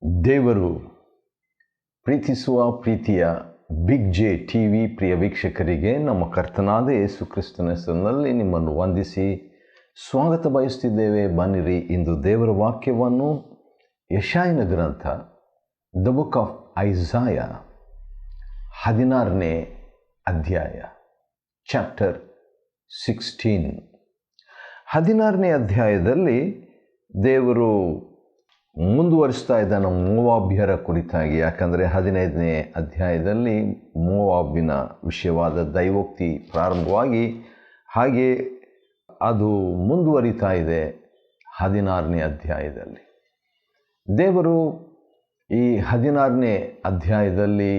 ದೇವರು ಪ್ರೀತಿಸುವ ಪ್ರೀತಿಯ ಬಿಗ್ ಜೆ ಟಿವಿ ಪ್ರಿಯ ವೀಕ್ಷಕರಿಗೆ ನಮ್ಮ ಕರ್ತನಾದ ಯೇಸು ಕ್ರಿಸ್ತನ ಹೆಸರಿನಲ್ಲಿ ನಿಮ್ಮನ್ನು ವಂದಿಸಿ ಸ್ವಾಗತ ಬಯಸುತ್ತಿದ್ದೇವೆ. ಬನ್ನಿರಿ, ಇಂದು ದೇವರ ವಾಕ್ಯವನ್ನು ಯೆಶಾಯನ ಗ್ರಂಥ ದ ಬುಕ್ ಆಫ್ ಐಸಾಯ 16ನೇ ಅಧ್ಯಾಯ ಚಾಪ್ಟರ್ 16. 16ನೇ ಅಧ್ಯಾಯದಲ್ಲಿ ದೇವರು ಮುಂದುವರಿಸ್ತಾ ಇದ್ದಾನೆ ಮೋವಾಬ್ಯರ ಕುರಿತಾಗಿ. ಯಾಕಂದರೆ 15ನೇ ಅಧ್ಯಾಯದಲ್ಲಿ ಮೋವಾಬಿನ ವಿಷಯವಾದ ದೈವೋಕ್ತಿ ಪ್ರಾರಂಭವಾಗಿ ಹಾಗೆ ಅದು ಮುಂದುವರಿತಾ ಇದೆ. 16ನೇ ಅಧ್ಯಾಯದಲ್ಲಿ ದೇವರು ಈ 16ನೇ ಅಧ್ಯಾಯದಲ್ಲಿ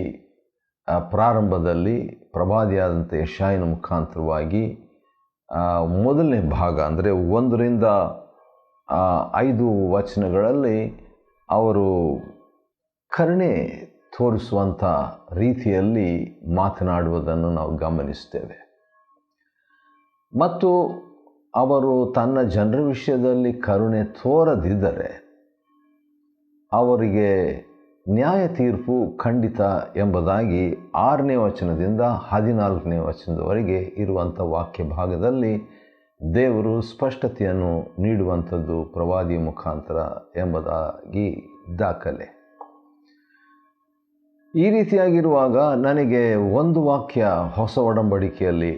ಪ್ರಾರಂಭದಲ್ಲಿ ಪ್ರವಾದಿಯಾದಂಥ ಯೆಶಾಯನ ಮುಖಾಂತರವಾಗಿ ಮೊದಲನೇ ಭಾಗ ಅಂದರೆ 1ರಿಂದ 5 ವಚನಗಳಲ್ಲಿ ಅವರು ಕರುಣೆ ತೋರಿಸುವಂಥ ರೀತಿಯಲ್ಲಿ ಮಾತನಾಡುವುದನ್ನು ನಾವು ಗಮನಿಸ್ತೇವೆ. ಮತ್ತು ಅವರು ತನ್ನ ಜನರ ವಿಷಯದಲ್ಲಿ ಕರುಣೆ ತೋರದಿದ್ದರೆ ಅವರಿಗೆ ನ್ಯಾಯ ತೀರ್ಪು ಖಂಡಿತ ಎಂಬುದಾಗಿ 6ನೇ ವಚನದಿಂದ 14ನೇ ವಚನದವರೆಗೆ ಇರುವಂಥ ವಾಕ್ಯ ಭಾಗದಲ್ಲಿ ದೇವರು ಸ್ಪಷ್ಟತೆಯನ್ನು ನೀಡುವಂಥದ್ದು ಪ್ರವಾದಿಯ ಮುಖಾಂತರ ಎಂಬುದಾಗಿ ದಾಖಲೆ. ಈ ರೀತಿಯಾಗಿರುವಾಗ ನನಗೆ ಒಂದು ವಾಕ್ಯ ಹೊಸ ಒಡಂಬಡಿಕೆಯಲ್ಲಿ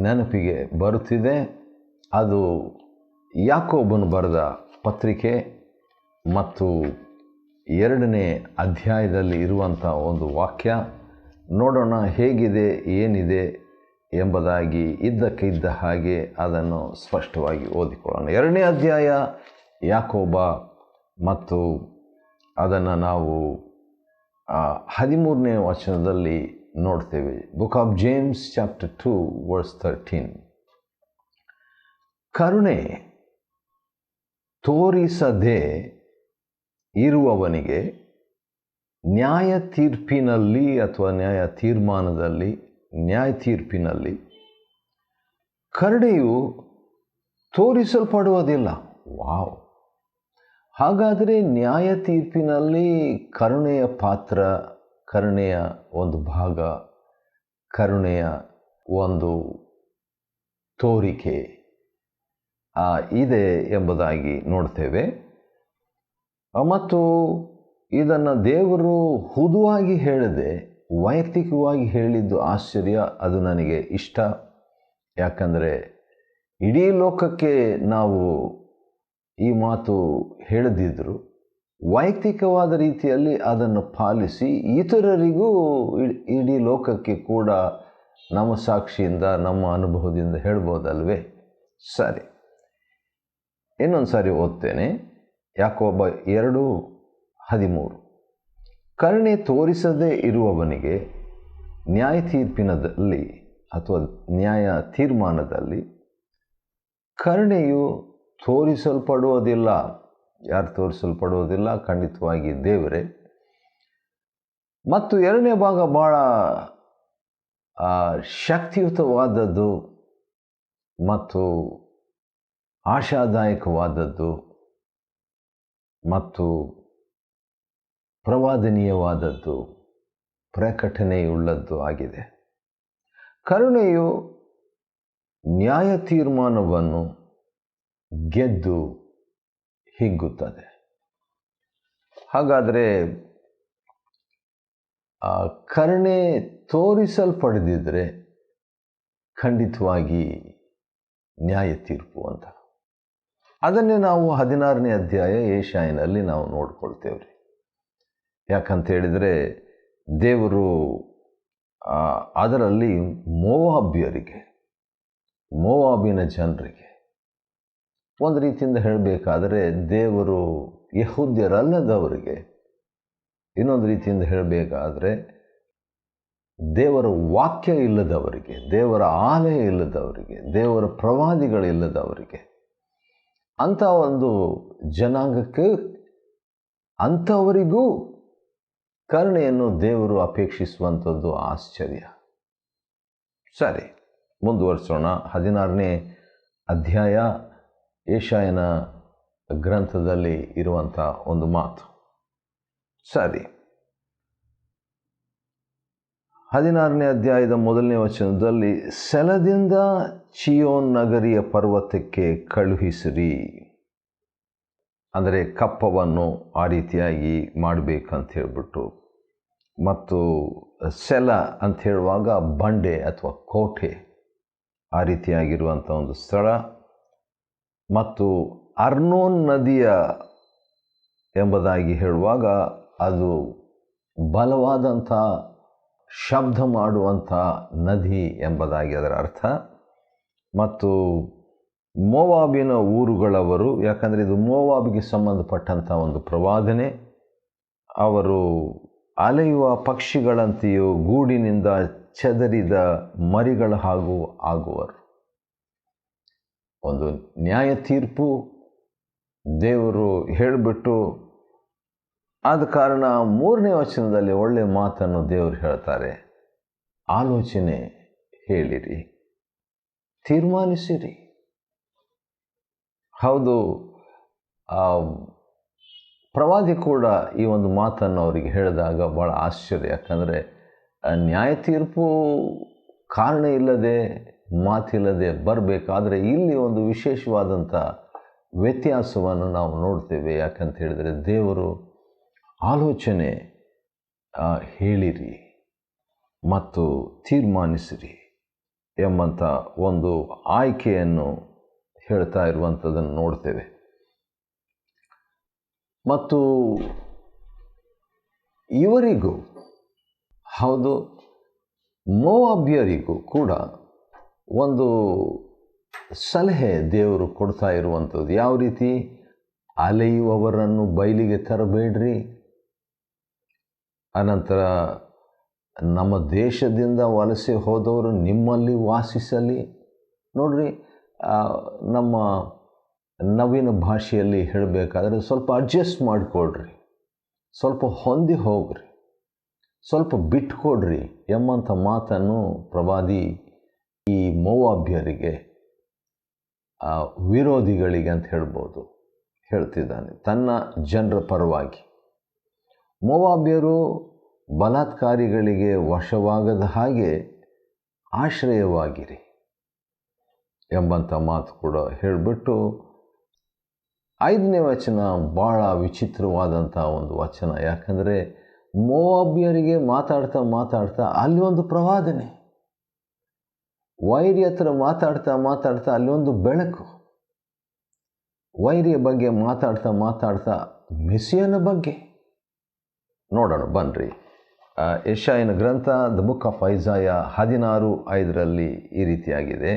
ನೆನಪಿಗೆ ಬರುತ್ತಿದೆ. ಅದು ಯಾಕೋಬನು ಬರೆದ ಪತ್ರಿಕೆ ಮತ್ತು 2ನೇ ಅಧ್ಯಾಯದಲ್ಲಿ ಇರುವಂಥ ಒಂದು ವಾಕ್ಯ. ನೋಡೋಣ ಹೇಗಿದೆ, ಏನಿದೆ ಎಂಬುದಾಗಿ ಇದ್ದಕ್ಕೆ ಇದ್ದ ಹಾಗೆ ಅದನ್ನು ಸ್ಪಷ್ಟವಾಗಿ ಓದಿಕೊಳ್ಳೋಣ. 2ನೇ ಅಧ್ಯಾಯ ಯಾಕೋಬ ಮತ್ತು ಅದನ್ನು ನಾವು 13ನೇ ವಚನದಲ್ಲಿ ನೋಡ್ತೇವೆ. Book of James chapter 2 verse 13. ಕರುಣೆ ತೋರಿಸದೆ ಇರುವವನಿಗೆ ನ್ಯಾಯ ತೀರ್ಪಿನಲ್ಲಿ ಅಥವಾ ನ್ಯಾಯ ತೀರ್ಪಿನಲ್ಲಿ ಕರುಣೆಯು ತೋರಿಸಲ್ಪಡುವುದಿಲ್ಲ. ವಾವ್! ಹಾಗಾದರೆ ನ್ಯಾಯ ತೀರ್ಪಿನಲ್ಲಿ ಕರುಣೆಯ ಪಾತ್ರ, ಕರುಣೆಯ ಒಂದು ಭಾಗ, ಕರುಣೆಯ ಒಂದು ತೋರಿಕೆ ಇದೆ ಎಂಬುದಾಗಿ ನೋಡ್ತೇವೆ. ಮತ್ತು ಇದನ್ನು ದೇವರು ಹುದುವಾಗಿ ಹೇಳದೆ ವೈಯಕ್ತಿಕವಾಗಿ ಹೇಳಿದ್ದು ಆಶ್ಚರ್ಯ. ಅದು ನನಗೆ ಇಷ್ಟ. ಯಾಕಂದರೆ ಇಡೀ ಲೋಕಕ್ಕೆ ನಾವು ಈ ಮಾತು ಹೇಳದಿದ್ದರೂ ವೈಯಕ್ತಿಕವಾದ ರೀತಿಯಲ್ಲಿ ಅದನ್ನು ಪಾಲಿಸಿ ಇತರರಿಗೂ ಇಡೀ ಲೋಕಕ್ಕೆ ಕೂಡ ನಮ್ಮ ಸಾಕ್ಷಿಯಿಂದ ನಮ್ಮ ಅನುಭವದಿಂದ ಹೇಳ್ಬೋದಲ್ವೇ? ಸರಿ, ಇನ್ನೊಂದು ಸಾರಿ ಓದ್ತೇನೆ. ಯಾಕೋಬ 2:13. ಕರುಣೆ ತೋರಿಸದೇ ಇರುವವನಿಗೆ ನ್ಯಾಯ ತೀರ್ಪಿನಲ್ಲಿ ಅಥವಾ ನ್ಯಾಯ ತೀರ್ಮಾನದಲ್ಲಿ ಕರುಣೆಯು ತೋರಿಸಲ್ಪಡುವುದಿಲ್ಲ. ಯಾರು ತೋರಿಸಲ್ಪಡುವುದಿಲ್ಲ? ಖಂಡಿತವಾಗಿ ದೇವರೇ. ಮತ್ತು 2ನೇ ಭಾಗ ಭಾಳ ಶಕ್ತಿಯುತವಾದದ್ದು ಮತ್ತು ಆಶಾದಾಯಕವಾದದ್ದು ಮತ್ತು ಪ್ರವಾದನೀಯವಾದದ್ದು, ಪ್ರಕಟಣೆಯುಳ್ಳದ್ದು ಆಗಿದೆ. ಕರುಣೆಯು ನ್ಯಾಯ ತೀರ್ಮಾನವನ್ನು ಗೆದ್ದು ಹಿಗ್ಗುತ್ತದೆ. ಹಾಗಾದರೆ ಕರುಣೆ ತೋರಿಸಲ್ಪಡದಿದ್ದರೆ ಖಂಡಿತವಾಗಿ ನ್ಯಾಯ ತೀರ್ಪು ಅಂತ. ಅದನ್ನೇ ನಾವು 16ನೇ ಅಧ್ಯಾಯ ಯೆಶಾಯನಲ್ಲಿ ನಾವು ನೋಡ್ಕೊಳ್ತೇವೆ. ಯಾಕಂತ ಹೇಳಿದರೆ ದೇವರು ಅದರಲ್ಲಿ ಮೋವಾಬಿನ ಜನರಿಗೆ ಒಂದು ರೀತಿಯಿಂದ ಹೇಳಬೇಕಾದರೆ ದೇವರು ಯೆಹೂದ್ಯರಲ್ಲದವರಿಗೆ, ಇನ್ನೊಂದು ರೀತಿಯಿಂದ ಹೇಳಬೇಕಾದರೆ ದೇವರ ವಾಕ್ಯ ಇಲ್ಲದವರಿಗೆ, ದೇವರ ಆಲಯ ಇಲ್ಲದವರಿಗೆ, ದೇವರ ಪ್ರವಾದಿಗಳಿಲ್ಲದವರಿಗೆ, ಅಂಥ ಒಂದು ಜನಾಂಗಕ್ಕೆ, ಅಂಥವರಿಗೂ ಕರುಣೆಯನ್ನು ದೇವರು ಅಪೇಕ್ಷಿಸುವಂಥದ್ದು ಆಶ್ಚರ್ಯ. ಸರಿ, ಮುಂದುವರಿಸೋಣ. 16ನೇ ಅಧ್ಯಾಯ ಯೆಶಾಯನ ಗ್ರಂಥದಲ್ಲಿ ಇರುವಂಥ ಒಂದು ಮಾತು. ಸರಿ, 16ನೇ ಅಧ್ಯಾಯದ 1ನೇ ವಚನದಲ್ಲಿ ಸೆಲದಿಂದ ಚಿಯೋನ್ ನಗರಿಯ ಪರ್ವತಕ್ಕೆ ಕಳುಹಿಸಿರಿ, ಅಂದರೆ ಕಪ್ಪವನ್ನು ಆ ರೀತಿಯಾಗಿ ಮಾಡಬೇಕಂತ ಹೇಳ್ಬಿಟ್ಟು. ಮತ್ತು ಸೆಲ ಅಂತ ಹೇಳುವಾಗ ಬಂಡೆ ಅಥವಾ ಕೋಟೆ ಆ ರೀತಿಯಾಗಿರುವಂಥ ಒಂದು ಸ್ಥಳ. ಮತ್ತು ಅರ್ನೋನ್ ನದಿಯ ಎಂಬುದಾಗಿ ಹೇಳುವಾಗ ಅದು ಬಲವಾದಂಥ ಶಬ್ದ ಮಾಡುವಂಥ ನದಿ ಎಂಬುದಾಗಿ ಅದರ ಅರ್ಥ. ಮತ್ತು ಮೋವಾಬಿನ ಊರುಗಳವರು, ಯಾಕಂದರೆ ಇದು ಮೋವಾಬಿಗೆ ಸಂಬಂಧಪಟ್ಟಂಥ ಒಂದು ಪ್ರವಾದನೆ. ಅವರು ಅಲೆಯುವ ಪಕ್ಷಿಗಳಂತೆಯೂ ಗೂಡಿನಿಂದ ಚದರಿದ ಮರಿಗಳ ಹಾಗೂ ಆಗುವರು. ಒಂದು ನ್ಯಾಯ ತೀರ್ಪು ದೇವರು ಹೇಳಿಬಿಟ್ಟು, ಆದ ಕಾರಣ 3ನೇ ವಚನದಲ್ಲಿ ಒಳ್ಳೆಯ ಮಾತನ್ನು ದೇವರು ಹೇಳ್ತಾರೆ. ಆಲೋಚನೆ ಹೇಳಿರಿ, ತೀರ್ಮಾನಿಸಿರಿ. ಹೌದು, ಪ್ರವಾದಿ ಕೂಡ ಈ ಒಂದು ಮಾತನ್ನು ಅವರಿಗೆ ಹೇಳಿದಾಗ ಭಾಳ ಆಶ್ಚರ್ಯ. ಯಾಕಂದರೆ ನ್ಯಾಯ ತೀರ್ಪು ಕಾರಣ ಇಲ್ಲದೆ ಮಾತಿಲ್ಲದೆ ಬರಬೇಕಾದ್ರೆ ಇಲ್ಲಿ ಒಂದು ವಿಶೇಷವಾದಂಥ ವ್ಯತ್ಯಾಸವನ್ನು ನಾವು ನೋಡ್ತೇವೆ. ಯಾಕಂತ ಹೇಳಿದರೆ ದೇವರು ಆಲೋಚನೆ ಹೇಳಿರಿ ಮತ್ತು ತೀರ್ಮಾನಿಸಿರಿ ಎಂಬಂಥ ಒಂದು ಆಯ್ಕೆಯನ್ನು ಹೇಳ್ತಾ ಇರುವಂಥದ್ದನ್ನು ನೋಡ್ತೇವೆ. ಮತ್ತು ಇವರಿಗೂ ಹೌದು, ಮೋವಾಬ್ಯರಿಗೂ ಕೂಡ ಒಂದು ಸಲಹೆ ದೇವರು ಕೊಡ್ತಾ ಇರುವಂಥದ್ದು. ಯಾವ ರೀತಿ? ಅಲೆಯುವವರನ್ನು ಬಯಲಿಗೆ ತರಬೇಡ್ರಿ. ಅನಂತರ ನಮ್ಮ ದೇಶದಿಂದ ವಲಸೆ ಹೋದವರು ನಿಮ್ಮಲ್ಲಿ ವಾಸಿಸಲಿ. ನೋಡ್ರಿ, ನಮ್ಮ ನವೀನ ಭಾಷೆಯಲ್ಲಿ ಹೇಳಬೇಕಾದ್ರೆ ಸ್ವಲ್ಪ ಅಡ್ಜಸ್ಟ್ ಮಾಡಿಕೊಡ್ರಿ, ಸ್ವಲ್ಪ ಹೊಂದಿ ಹೋಗ್ರಿ, ಸ್ವಲ್ಪ ಬಿಟ್ಕೊಡ್ರಿ ಎಂಬಂಥ ಮಾತನ್ನು ಪ್ರವಾದಿ ಈ ಮೋವಾಬ್ಯರಿಗೆ, ವಿರೋಧಿಗಳಿಗೆ ಅಂತ ಹೇಳ್ಬೋದು, ಹೇಳ್ತಿದ್ದಾನೆ ತನ್ನ ಜನರ ಪರವಾಗಿ. ಮೋವಾಬ್ಯರು ಬಲಾತ್ಕಾರಿಗಳಿಗೆ ವಶವಾಗದ ಹಾಗೆ ಆಶ್ರಯವಾಗಿರಿ ಎಂಬಂಥ ಮಾತು ಕೂಡ ಹೇಳಿಬಿಟ್ಟು 5ನೇ ವಚನ ಭಾಳ ವಿಚಿತ್ರವಾದಂಥ ಒಂದು ವಚನ. ಯಾಕಂದರೆ ಮೋವಾಬ್ಯರಿಗೆ ಮಾತಾಡ್ತಾ ಅಲ್ಲಿ ಒಂದು ಪ್ರವಾದನೆ, ವೈರಿ ಹತ್ರ ಮಾತಾಡ್ತಾ ಅಲ್ಲಿ ಒಂದು ಬೆಳಕು, ವೈರಿಯ ಬಗ್ಗೆ ಮಾತಾಡ್ತಾ ಮೆಸ್ಸಿಯನ ಬಗ್ಗೆ ನೋಡೋಣ ಬನ್ನಿರಿ. ಯೆಶಾಯನ ಗ್ರಂಥ ದ ಬುಕ್ ಆಫ್ ಐಸಾಯ 16:5 ಈ ರೀತಿಯಾಗಿದೆ.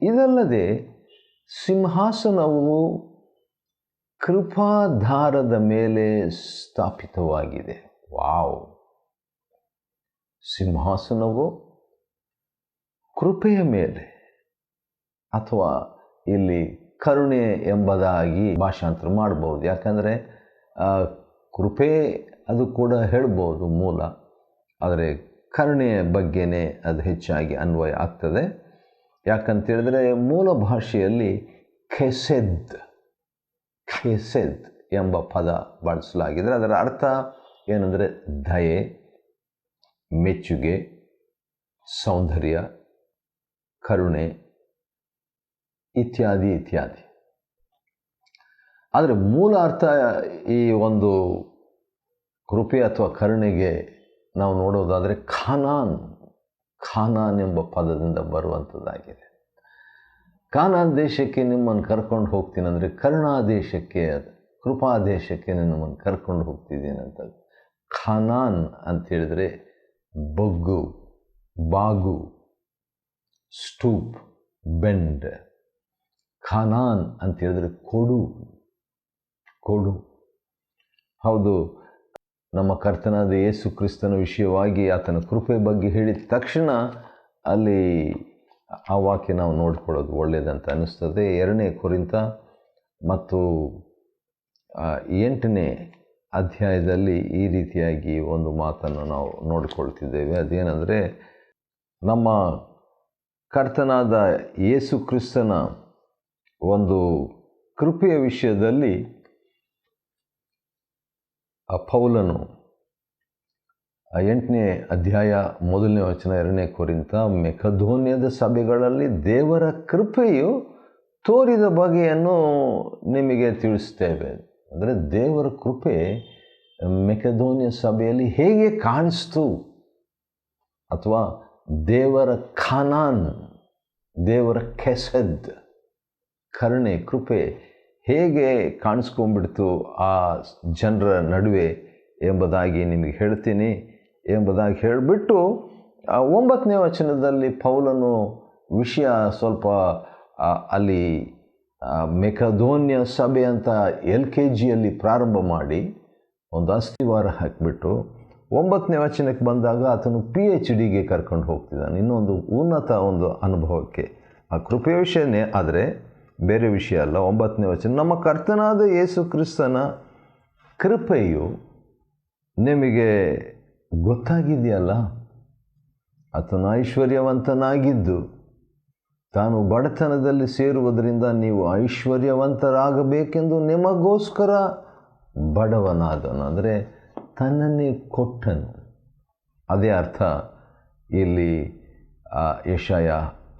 ಇದಲ್ಲದೆ ಸಿಂಹಾಸನವು ಕೃಪಾಧಾರದ ಮೇಲೆ ಸ್ಥಾಪಿತವಾಗಿದೆ. ವಾವ್! ಸಿಂಹಾಸನವು ಕೃಪೆಯ ಮೇಲೆ, ಅಥವಾ ಇಲ್ಲಿ ಕರುಣೆ ಎಂಬುದಾಗಿ ಭಾಷಾಂತರ ಮಾಡ್ಬೋದು. ಯಾಕಂದರೆ ಕೃಪೆ ಅದು ಕೂಡ ಹೇಳ್ಬೋದು ಮೂಲ, ಆದರೆ ಕರುಣೆಯ ಬಗ್ಗೆನೇ ಅದು ಹೆಚ್ಚಾಗಿ ಅನ್ವಯ ಆಗ್ತದೆ. ಯಾಕಂತೇಳಿದ್ರೆ ಮೂಲ ಭಾಷೆಯಲ್ಲಿ ಖೆಸೆದ್ ಎಂಬ ಪದ ಬಳಸಲಾಗಿದೆ. ಅದರ ಅರ್ಥ ಏನಂದರೆ ದಯೆ, ಮೆಚ್ಚುಗೆ, ಸೌಂದರ್ಯ, ಕರುಣೆ ಇತ್ಯಾದಿ. ಆದರೆ ಮೂಲ ಅರ್ಥ ಈ ಒಂದು ಕೃಪೆ ಅಥವಾ ಕರುಣೆಗೆ ನಾವು ನೋಡೋದಾದರೆ ಖಾನಾನ್ ಎಂಬ ಪದದಿಂದ ಬರುವಂಥದ್ದಾಗಿದೆ. ಕಾನಾನ್ ದೇಶಕ್ಕೆ ನಿಮ್ಮನ್ನು ಕರ್ಕೊಂಡು ಹೋಗ್ತೀನಿ ಅಂದರೆ ಕರುಣಾ ದೇಶಕ್ಕೆ, ಕೃಪಾ ದೇಶಕ್ಕೆ ನಿಮ್ಮನ್ನು ಕರ್ಕೊಂಡು ಹೋಗ್ತಿದ್ದೀನಿ ಅಂತ. ಖಾನಾನ್ ಅಂತೇಳಿದರೆ ಬಗ್ಗು, ಬಾಗು, ಸ್ಟೂಪ್, ಬೆಂಡ್. ಖಾನಾನ್ ಅಂತೇಳಿದರೆ ಕೊಡು. ಹೌದು, ನಮ್ಮ ಕರ್ತನಾದ ಯೇಸು ಕ್ರಿಸ್ತನ ವಿಷಯವಾಗಿ ಆತನ ಕೃಪೆ ಬಗ್ಗೆ ಹೇಳಿದ ತಕ್ಷಣ ಅಲ್ಲಿ ಆ ವಾಕ್ಯ ನಾವು ನೋಡ್ಕೊಳ್ಳೋದು ಒಳ್ಳೆಯದಂತ ಅನ್ನಿಸ್ತದೆ. 2ನೇ ಕೊರಿಂಥ ಮತ್ತು 8ನೇ ಅಧ್ಯಾಯದಲ್ಲಿ ಈ ರೀತಿಯಾಗಿ ಒಂದು ಮಾತನ್ನು ನಾವು ನೋಡಿಕೊಳ್ತಿದ್ದೇವೆ. ಅದೇನೆಂದರೆ, ನಮ್ಮ ಕರ್ತನಾದ ಯೇಸು ಕ್ರಿಸ್ತನ ಒಂದು ಕೃಪೆಯ ವಿಷಯದಲ್ಲಿ ಪೌಲನು 8ನೇ ಅಧ್ಯಾಯ 1ನೇ ವಚನ 2ನೇ ಕೊರಿಂಥ, ಮೆಕೆದೋನ್ಯದ ಸಭೆಗಳಲ್ಲಿ ದೇವರ ಕೃಪೆಯು ತೋರಿದ ಬಗೆಯನ್ನು ನಿಮಗೆ ತಿಳಿಸ್ತೇವೆ. ಅಂದರೆ ದೇವರ ಕೃಪೆ ಮೆಕೆದೋನ್ಯ ಸಭೆಯಲ್ಲಿ ಹೇಗೆ ಕಾಣಿಸ್ತು, ಅಥವಾ ದೇವರ ಖಾನಾನ್, ದೇವರ ಕೆಸದ್, ಕರುಣೆ, ಕೃಪೆ ಹೇಗೆ ಕಾಣಿಸ್ಕೊಂಡ್ಬಿಡ್ತು ಆ ಜನರ ನಡುವೆ ಎಂಬುದಾಗಿ ನಿಮಗೆ ಹೇಳ್ತೀನಿ ಎಂಬುದಾಗಿ ಹೇಳಿಬಿಟ್ಟು 9ನೇ ವಚನದಲ್ಲಿ ಪೌಲನು ವಿಷಯ ಸ್ವಲ್ಪ ಅಲ್ಲಿ ಮೆಕೆದೋನ್ಯ ಸಭೆ ಅಂತ LKGಯಲ್ಲಿ ಪ್ರಾರಂಭ ಮಾಡಿ ಒಂದು ಅಸ್ಥಿವಾರ ಹಾಕಿಬಿಟ್ಟು 9ನೇ ವಚನಕ್ಕೆ ಬಂದಾಗ ಆತನು PhDಗೆ ಕರ್ಕೊಂಡು ಹೋಗ್ತಿದ್ದಾನೆ, ಇನ್ನೊಂದು ಉನ್ನತ ಒಂದು ಅನುಭವಕ್ಕೆ. ಆ ಕೃಪೆಯ ವಿಷಯನೇ, ಆದರೆ ಬೇರೆ ವಿಷಯ ಅಲ್ಲ. 9ನೇ ವಚನ, ನಮ್ಮ ಕರ್ತನಾದ ಯೇಸು ಕ್ರಿಸ್ತನ ಕೃಪೆಯು ನಿಮಗೆ ಗೊತ್ತಾಗಿದೆಯಲ್ಲ. ಆತನು ಐಶ್ವರ್ಯವಂತನಾಗಿದ್ದು ತಾನು ಬಡತನದಲ್ಲಿ ಸೇರುವುದರಿಂದ ನೀವು ಐಶ್ವರ್ಯವಂತರಾಗಬೇಕೆಂದು ನಿಮಗೋಸ್ಕರ ಬಡವನಾದನು. ಅಂದರೆ ತನ್ನನ್ನೇ ಕೊಟ್ಟನು. ಅದೇ ಅರ್ಥ ಇಲ್ಲಿ ಯೆಶಾಯ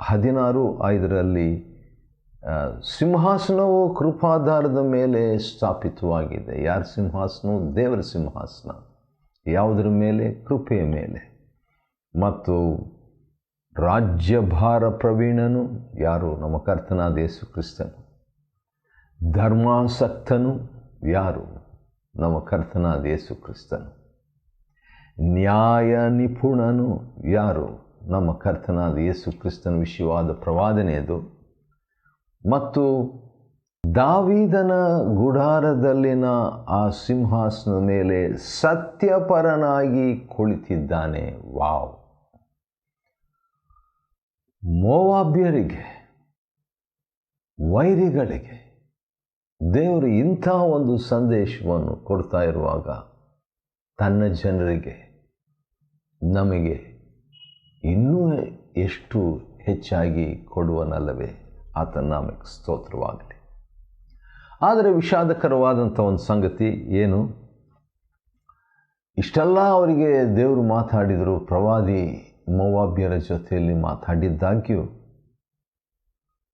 16:5 ಸಿಂಹಾಸನವು ಕೃಪಾಧಾರದ ಮೇಲೆ ಸ್ಥಾಪಿತವಾಗಿದೆ. ಯಾರ ಸಿಂಹಾಸನವು? ದೇವರ ಸಿಂಹಾಸನ. ಯಾವುದರ ಮೇಲೆ? ಕೃಪೆಯ ಮೇಲೆ. ಮತ್ತು ರಾಜ್ಯಭಾರ ಪ್ರವೀಣನು ಯಾರು? ನಮ್ಮ ಕರ್ತನಾದ ಯೇಸು ಕ್ರಿಸ್ತನು. ಧರ್ಮಾಸಕ್ತನು ಯಾರು? ನಮ್ಮ ಕರ್ತನಾದ ಯೇಸು ಕ್ರಿಸ್ತನು. ನ್ಯಾಯ ನಿಪುಣನು ಯಾರು? ನಮ್ಮ ಕರ್ತನಾದ ಯೇಸು ಕ್ರಿಸ್ತನ ವಿಷಯವಾದ ಪ್ರವಾದನೆಯದು. ಮತ್ತು ದಾವೀದನ ಗುಡಾರದಲ್ಲಿನ ಆ ಸಿಂಹಾಸನದ ಮೇಲೆ ಸತ್ಯಪರನಾಗಿ ಕುಳಿತಿದ್ದಾನೆ. ವಾವ್! ಮೋವಾಬ್ಯರಿಗೆ, ವೈರಿಗಳಿಗೆ ದೇವರು ಇಂಥ ಒಂದು ಸಂದೇಶವನ್ನು ಕೊಡ್ತಾ ಇರುವಾಗ, ತನ್ನ ಜನರಿಗೆ, ನಮಗೆ ಇನ್ನೂ ಎಷ್ಟು ಹೆಚ್ಚಾಗಿ ಕೊಡುವನಲ್ಲವೇ? ಆತನ ನಾಮಕ್ಕೆ ಸ್ತೋತ್ರವಾಗಲಿ. ಆದರೆ ವಿಷಾದಕರವಾದಂಥ ಒಂದು ಸಂಗತಿ ಏನು? ಇಷ್ಟೆಲ್ಲ ಅವರಿಗೆ ದೇವರು ಮಾತಾಡಿದರು, ಪ್ರವಾದಿ ಮೋವಾಬ್ಯರ ಜೊತೆಯಲ್ಲಿ ಮಾತಾಡಿದ್ದಾಗ್ಯೂ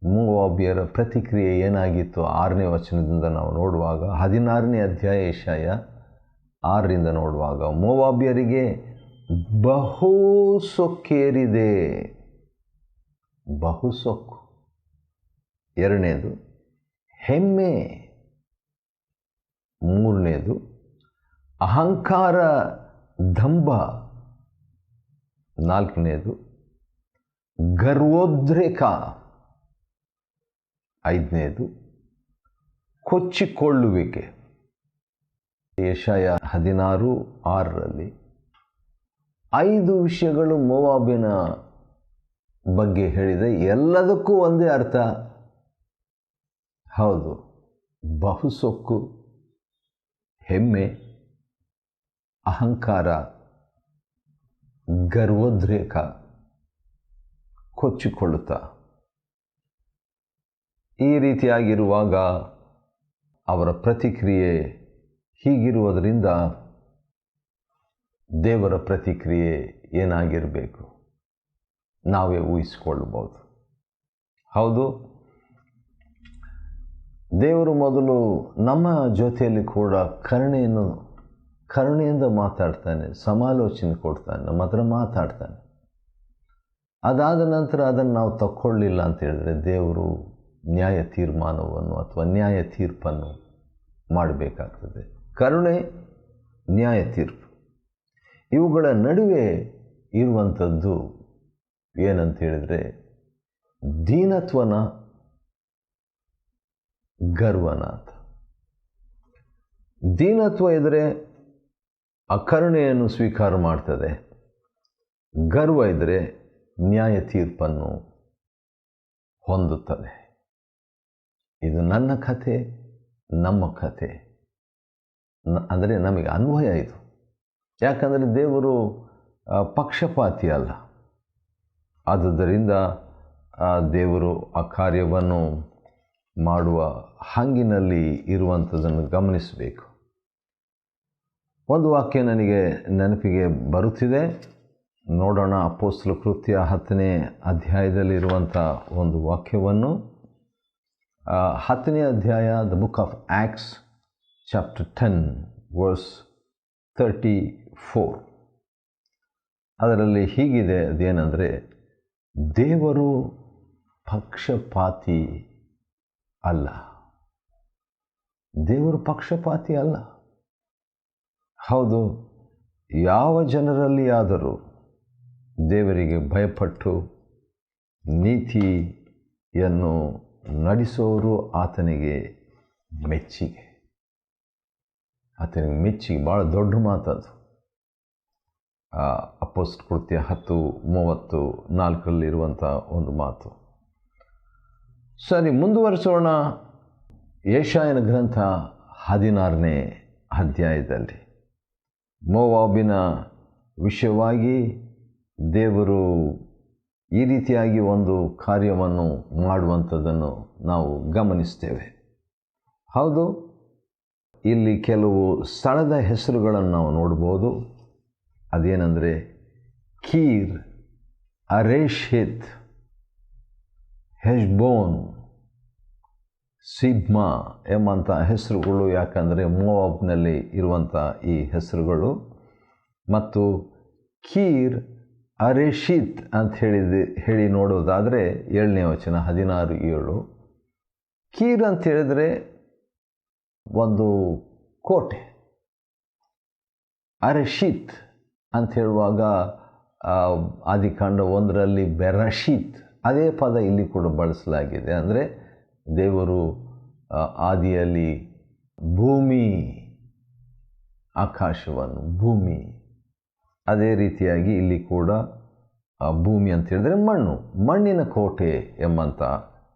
ಮೋವಾಬ್ಯರ ಪ್ರತಿಕ್ರಿಯೆ ಏನಾಗಿತ್ತು? 6ನೇ ವಚನದಿಂದ ನಾವು ನೋಡುವಾಗ, 16ನೇ ಅಧ್ಯಾಯ ಯೆಶಾಯ 6ರಿಂದ ನೋಡುವಾಗ, ಮೋವಾಬ್ಯರಿಗೆ ಬಹು ಸೊಕ್ಕೇರಿದೆ. ಬಹು ಸೊಕ್ಕು. 2ನೇದು ಹೆಮ್ಮೆ. 3ನೇದು ಅಹಂಕಾರ, ದಂಭ. 4ನೇದು ಗರ್ವೋದ್ರೇಕ. 5ನೇದು ಕೊಚ್ಚಿಕೊಳ್ಳುವಿಕೆ. ಯೆಶಾಯ 16:6 5 ವಿಷಯಗಳು ಮೋವಾಬಿನ ಬಗ್ಗೆ ಹೇಳಿದೆ. ಎಲ್ಲದಕ್ಕೂ ಒಂದೇ ಅರ್ಥ. ಹೌದು, ಬಹುಸೊಕ್ಕು, ಹೆಮ್ಮೆ, ಅಹಂಕಾರ, ಗರ್ವೋದ್ರೇಕ, ಕೊಚ್ಚಿಕೊಳ್ಳುತ್ತಾ. ಈ ರೀತಿಯಾಗಿರುವಾಗ ಅವರ ಪ್ರತಿಕ್ರಿಯೆ ಹೀಗಿರುವುದರಿಂದ ದೇವರ ಪ್ರತಿಕ್ರಿಯೆ ಏನಾಗಿರಬೇಕು ನಾವೇ ಊಹಿಸಿಕೊಳ್ಳಬಹುದು. ಹೌದು, ದೇವರು ಮೊದಲು ನಮ್ಮ ಜೊತೆಯಲ್ಲಿ ಕೂಡ ಕರುಣೆಯಿಂದ ಮಾತಾಡ್ತಾನೆ, ಸಮಾಲೋಚನೆ ಕೊಡ್ತಾನೆ, ನಮ್ಮ ಹತ್ರ ಮಾತಾಡ್ತಾನೆ. ಅದಾದ ನಂತರ ಅದನ್ನು ನಾವು ತಕ್ಕೊಳ್ಳಿಲ್ಲ ಅಂತ ಹೇಳಿದ್ರೆ ದೇವರು ನ್ಯಾಯ ತೀರ್ಮಾನವನ್ನು ಅಥವಾ ನ್ಯಾಯ ತೀರ್ಪನ್ನು ಮಾಡಬೇಕಾಗ್ತದೆ. ಕರುಣೆ, ನ್ಯಾಯ ತೀರ್ಪು, ಇವುಗಳ ನಡುವೆ ಇರುವಂಥದ್ದು ಏನಂತ ಹೇಳಿದರೆ ದೀನತ್ವನ, ಗರ್ವನಾಥ. ದೀನತ್ವ ಇದ್ದರೆ ಆ ಕರುಣೆಯನ್ನು ಸ್ವೀಕಾರ ಮಾಡ್ತದೆ. ಗರ್ವ ಇದ್ದರೆ ನ್ಯಾಯ ತೀರ್ಪನ್ನು ಹೊಂದುತ್ತದೆ. ಇದು ನನ್ನ ಕಥೆ, ನಮ್ಮ ಕಥೆ, ಅಂದರೆ ನಮಗೆ ಅನ್ವಯ ಇದು. ಯಾಕಂದರೆ ದೇವರು ಪಕ್ಷಪಾತಿ ಅಲ್ಲ. ಆದುದರಿಂದ ದೇವರು ಆ ಕಾರ್ಯವನ್ನು ಮಾಡುವ ಹಂಗಿನಲ್ಲಿ ಇರುವಂಥದ್ದನ್ನು ಗಮನಿಸಬೇಕು. ಒಂದು ವಾಕ್ಯ ನನಗೆ ನೆನಪಿಗೆ ಬರುತ್ತಿದೆ. ನೋಡೋಣ. ಅಪೊಸ್ತಲ ಕೃತ್ಯ 10ನೇ ಅಧ್ಯಾಯದಲ್ಲಿರುವಂಥ ಒಂದು ವಾಕ್ಯವನ್ನು. 10ನೇ ಅಧ್ಯಾಯ, the book of acts, chapter 10 verse 34. ಅದರಲ್ಲಿ ಹೀಗಿದೆ. ಅದೇನೆಂದರೆ, ದೇವರು ಪಕ್ಷಪಾತಿ ಅಲ್ಲ. ದೇವರು ಪಕ್ಷಪಾತಿ ಅಲ್ಲ. ಹೌದು, ಯಾವ ಜನರಲ್ಲಿ ಆದರೂ ದೇವರಿಗೆ ಭಯಪಟ್ಟು ನೀತಿಯನ್ನು ನಡೆಸೋರು ಆತನಿಗೆ ಮೆಚ್ಚಿಗೆ. ಆತನಿಗೆ ಮೆಚ್ಚಿಗೆ ಭಾಳ ದೊಡ್ಡ ಮಾತದು. ಅಪೊಸ್ತಲ ಕೃತ್ಯ 10:34 ಒಂದು ಮಾತು. ಸರಿ, ಮುಂದುವರಿಸೋಣ. ಯೆಶಾಯನ ಗ್ರಂಥ 16ನೇ ಅಧ್ಯಾಯದಲ್ಲಿ ಮೋವಾಬಿನ ವಿಷಯವಾಗಿ ದೇವರು ಈ ರೀತಿಯಾಗಿ ಒಂದು ಕಾರ್ಯವನ್ನು ಮಾಡುವಂಥದ್ದನ್ನು ನಾವು ಗಮನಿಸ್ತೇವೆ. ಹೌದು, ಇಲ್ಲಿ ಕೆಲವು ಸ್ಥಳದ ಹೆಸರುಗಳನ್ನು ನಾವು ನೋಡ್ಬೋದು. ಅದೇನೆಂದರೆ ಕೀರ್, ಅರೇಷೆತ್, ಹೆಷ್ಬೋನ್, ಸಿಬ್ಮಾ ಎಂಬಂಥ ಹೆಸರುಗಳು. ಯಾಕಂದರೆ ಮೋವಾಬ್ನಲ್ಲಿ ಇರುವಂಥ ಈ ಹೆಸರುಗಳು. ಮತ್ತು ಕೀರ್ ಅರೇಷಿತ್ ಅಂತ ಹೇಳಿ ನೋಡೋದಾದರೆ 7ನೇ ವಚನ 16:7. ಕೀರ್ ಅಂತ ಹೇಳಿದರೆ ಒಂದು ಕೋಟೆ. ಅರೇಷಿತ್ ಅಂತ ಹೇಳುವಾಗ ಆದಿಕಾಂಡ 1ರಲ್ಲಿ ಬೆರಷಿತ್ ಅದೇ ಪದ ಇಲ್ಲಿ ಕೂಡ ಬಳಸಲಾಗಿದೆ. ಅಂದರೆ ದೇವರು ಆದಿಯಲ್ಲಿ ಭೂಮಿ, ಆಕಾಶವನ್ನು, ಭೂಮಿ, ಅದೇ ರೀತಿಯಾಗಿ ಇಲ್ಲಿ ಕೂಡ ಭೂಮಿ ಅಂತ ಹೇಳಿದ್ರೆ ಮಣ್ಣು, ಮಣ್ಣಿನ ಕೋಟೆ ಎಂಬಂಥ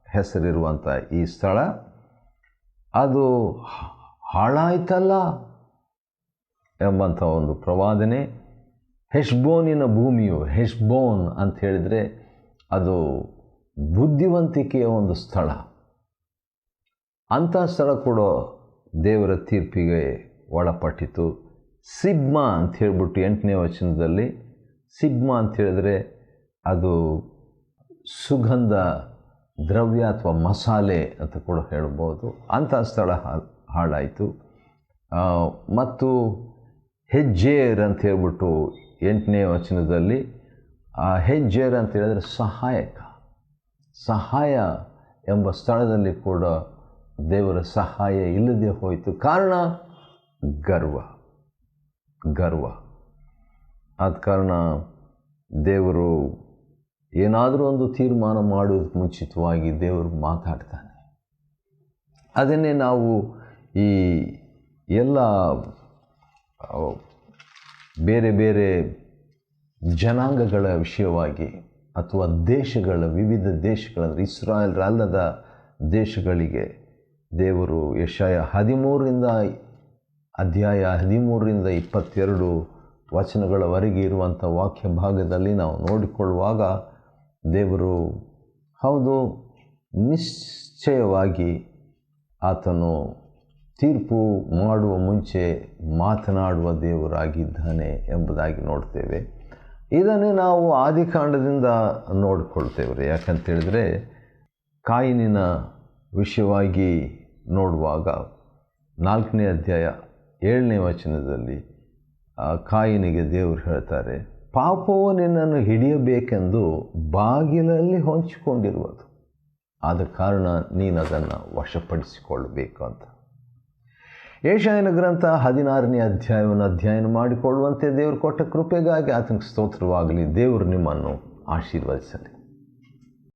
ಹೆಸರಿರುವಂಥ ಈ ಸ್ಥಳ ಅದು ಹಾಳಾಯ್ತಲ್ಲ ಎಂಬಂಥ ಒಂದು ಪ್ರವಾದನೆ. ಹೆಷ್ಬೋನಿನ ಭೂಮಿಯು, ಹೆಷ್ಬೋನ್ ಅಂತ ಹೇಳಿದರೆ ಅದು ಬುದ್ಧಿವಂತಿಕೆಯ ಒಂದು ಸ್ಥಳ. ಅಂಥ ಸ್ಥಳ ಕೂಡ ದೇವರ ತೀರ್ಪಿಗೆ ಒಳಪಟ್ಟಿತು. ಸಿಬ್ಮಾ ಅಂತ ಹೇಳ್ಬಿಟ್ಟು 8ನೇ ವಚನದಲ್ಲಿ, ಸಿಬ್ಮಾ ಅಂತ ಹೇಳಿದ್ರೆ ಅದು ಸುಗಂಧ ದ್ರವ್ಯ ಅಥವಾ ಮಸಾಲೆ ಅಂತ ಕೂಡ ಹೇಳ್ಬೋದು. ಅಂಥ ಸ್ಥಳ ಹಾಳಾಯಿತು. ಮತ್ತು ಹೆಜ್ಜೇರ್ ಅಂತ ಹೇಳ್ಬಿಟ್ಟು 8ನೇ ವಚನದಲ್ಲಿ, ಹೆಜ್ಜೇರ್ ಅಂತ ಹೇಳಿದ್ರೆ ಸಹಾಯಕ, ಸಹಾಯ ಎಂಬ ಸ್ಥಳದಲ್ಲಿ ಕೂಡ ದೇವರ ಸಹಾಯ ಇಲ್ಲದೆ ಹೋಯಿತು. ಕಾರಣ ಗರ್ವ. ಆದ ಕಾರಣ ದೇವರು ಏನಾದರೂ ಒಂದು ತೀರ್ಮಾನ ಮಾಡೋದಕ್ಕೆ ಮುಂಚಿತವಾಗಿ ದೇವರು ಮಾತಾಡ್ತಾನೆ. ಅದನ್ನೇ ನಾವು ಈ ಎಲ್ಲ ಬೇರೆ ಬೇರೆ ಜನಾಂಗಗಳ ವಿಷಯವಾಗಿ ಅಥವಾ ದೇಶಗಳ, ವಿವಿಧ ದೇಶಗಳಂದರೆ ಇಸ್ರಾಯೇಲ್ ಅಲ್ಲದ ದೇಶಗಳಿಗೆ ದೇವರು ಯೆಶಾಯ 13:22 ವಚನಗಳವರೆಗೆ ಇರುವಂಥ ವಾಕ್ಯ ಭಾಗದಲ್ಲಿ ನಾವು ನೋಡಿಕೊಳ್ಳುವಾಗ ದೇವರು ಹೌದು ನಿಶ್ಚಯವಾಗಿ ಆತನು ತೀರ್ಪು ಮಾಡುವ ಮುಂಚೆ ಮಾತನಾಡುವ ದೇವರಾಗಿದ್ದಾನೆ ಎಂಬುದಾಗಿ ನೋಡ್ತೇವೆ. ಇದನ್ನೇ ನಾವು ಆದಿಕಾಂಡದಿಂದ ನೋಡಿಕೊಳ್ತೇವೆ. ಯಾಕಂತೇಳಿದರೆ ಕಾಯಿನಿನ ವಿಷಯವಾಗಿ ನೋಡುವಾಗ 4ನೇ ಅಧ್ಯಾಯ 7ನೇ ವಚನದಲ್ಲಿ ಕಾಯಿನಿಗೆ ದೇವರು ಹೇಳ್ತಾರೆ, ಪಾಪವು ನಿನ್ನನ್ನು ಹಿಡಿಯಬೇಕೆಂದು ಬಾಗಿಲಲ್ಲಿ ಹೊಂಚಿಕೊಂಡಿರುವುದು, ಆದ ಕಾರಣ ನೀನು ಅದನ್ನು ವಶಪಡಿಸಿಕೊಳ್ಳಬೇಕು ಅಂತ. ಯೆಶಾಯನ ಗ್ರಂಥ 16ನೇ ಅಧ್ಯಾಯವನ್ನು ಅಧ್ಯಯನ ಮಾಡಿಕೊಳ್ಳುವಂತೆ ದೇವರು ಕೊಟ್ಟ ಕೃಪೆಗಾಗಿ ಆತನಿಗೆ ಸ್ತೋತ್ರವಾಗಲಿ. ದೇವರು ನಿಮ್ಮನ್ನು ಆಶೀರ್ವದಿಸಲಿ.